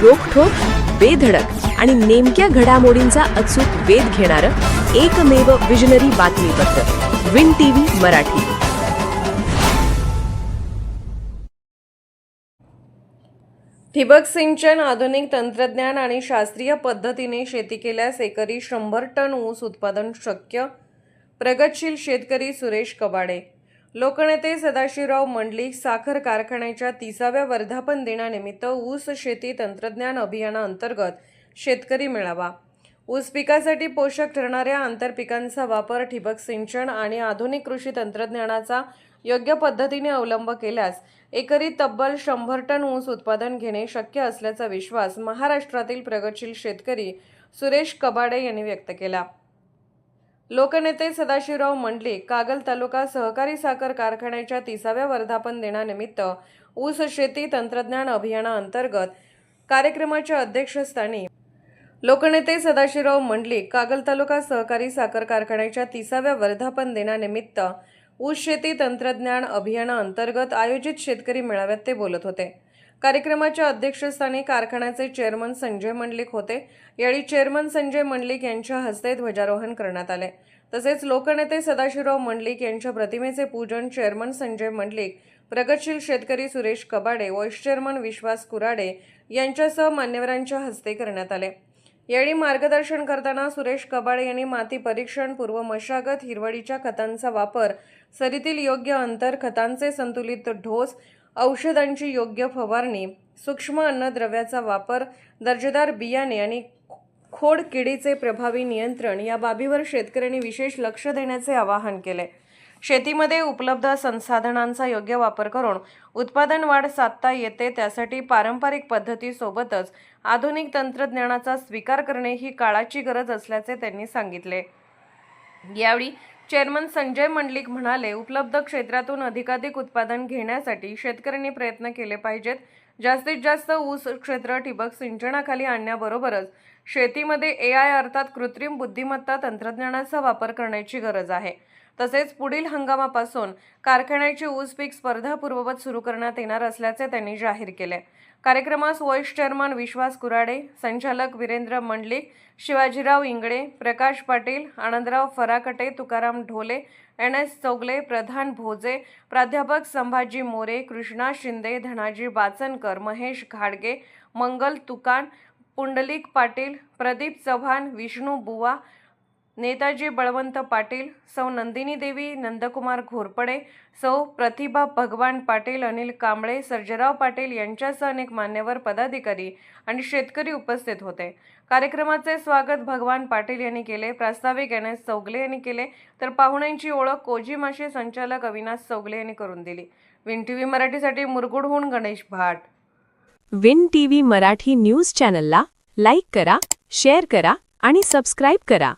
रोखठोक, बेधडक आणि नेमक्या घडामोडींचा अचूक वेध घेणारं एकमेव विजनरी बातमीपत्र विन टीव्ही मराठी. ठिबक सिंचन, आधुनिक तंत्रज्ञान आणि शास्त्रीय पद्धतीने शेती केल्यास एकरी 100 टन ऊस उत्पादन शक्य. प्रगतशील शेतकरी सुरेश कबाडे. लोकनेते सदाशिवराव मंडलिक साखर कारखान्याच्या 30व्या वर्धापन दिनानिमित्त ऊस शेती तंत्रज्ञान अभियानाअंतर्गत शेतकरी मेळावा. ऊस पिकासाठी पोषक ठरणाऱ्या आंतरपिकांचा वापर, ठिबक सिंचन आणि आधुनिक कृषी तंत्रज्ञानाचा योग्य पद्धतीने अवलंब केल्यास एकरी तब्बल 100 टन ऊस उत्पादन घेणे शक्य असल्याचा विश्वास महाराष्ट्रातील प्रगतशील शेतकरी सुरेश कबाडे यांनी व्यक्त केला. लोकनेते सदाशिवराव मंडलिक कागल तालुका सहकारी साखर कारखान्याच्या 30व्या वर्धापन दिनानिमित्त ऊस शेती तंत्रज्ञान अभियानाअंतर्गत कार्यक्रमाच्या अध्यक्षस्थानी लोकनेते सदाशिवराव मंडलिक कागल तालुका सहकारी साखर कारखान्याच्या 30व्या वर्धापन दिनानिमित्त ऊस शेती तंत्रज्ञान अभियानाअंतर्गत आयोजित शेतकरी मेळाव्यात ते बोलत होते. कार्यक्रमाच्या अध्यक्षस्थानी कारखान्याचे चेअरमन संजय मंडलिक होते. यावेळी चेअरमन संजय मंडलिक यांच्या हस्ते ध्वजारोहण करण्यात आले. तसेच लोकनेते सदाशिवराव मंडलिक यांच्या प्रतिमेचे पूजन चेअरमन संजय मंडलिक, प्रगतशील शेतकरी सुरेश कबाडे, व्हाईस चेअरमन विश्वास कुराडे यांच्यासह मान्यवरांच्या हस्ते करण्यात आले. यावेळी मार्गदर्शन करताना सुरेश कबाडे यांनी माती परीक्षण, पूर्व मशागत, हिरवळीच्या खतांचा वापर, सरीतील योग्य अंतर, खतांचे संतुलित डोस, औषधांची योग्य फवारणी, सूक्ष्म अन्नद्रव्याचा वापर, दर्जेदार बियाणे आणि खोड किडीचे प्रभावी नियंत्रण या बाबीवर शेतकऱ्यांनी विशेष लक्ष देण्याचे आवाहन केले. शेतीमध्ये उपलब्ध संसाधनांचा योग्य वापर करून उत्पादन वाढ साधता येते. त्यासाठी पारंपरिक पद्धतीसोबतच आधुनिक तंत्रज्ञानाचा स्वीकार करणे ही काळाची गरज असल्याचे त्यांनी सांगितले. यावेळी चेअरमन संजय मंडलिक म्हणाले, उपलब्ध क्षेत्रातून अधिकाधिक उत्पादन घेण्यासाठी शेतकऱ्यांनी प्रयत्न केले पाहिजेत. जास्तीत जास्त ऊस क्षेत्र ठिबक सिंचनाखाली आणण्याबरोबरच शेतीमध्ये AI अर्थात कृत्रिम बुद्धिमत्ता तंत्रज्ञानाचा वापर करण्याची गरज आहे. तसेच पुढील हंगामापासून कारखान्याचे ऊस पीक स्पर्धापूर्ववत सुरू करण्यात येणार असल्याचे त्यांनी जाहीर केले. कार्यक्रमास व्हाईस चेअरमन विश्वास कुराडे, संचालक वीरेंद्र मंडलिक, शिवाजीराव इंगळे, प्रकाश पाटील, आनंदराव फराकटे, तुकाराम ढोले, NS चौगले, प्रधान भोजे, प्राध्यापक संभाजी मोरे, कृष्णा शिंदे, धनाजी बाचनकर, महेश घाडगे, मंगल तुकान, पुंडलिक पाटील, प्रदीप चव्हाण, विष्णू बुवा, नेताजी बळवंत पाटील, सौ नंदिनी देवी, नंदकुमार घोरपडे, सौ प्रतिभा भगवान पाटील, अनिल कांबळे, सर्जेराव पाटील यांच्यासह अनेक मान्यवर पदाधिकारी आणि शेतकरी उपस्थित होते. कार्यक्रमाचे स्वागत भगवान पाटील यांनी केले. प्रास्ताविक NS चौगले यांनी केले, तर पाहुण्यांची ओळख कोजीमाशी संचालक अविनाश चौगले यांनी करून दिली. विन टीव्ही मराठीसाठी मुरगुडहून गणेश भाट. विन टीव्ही मराठी न्यूज चॅनलला लाईक करा, शेअर करा आणि सबस्क्राईब करा.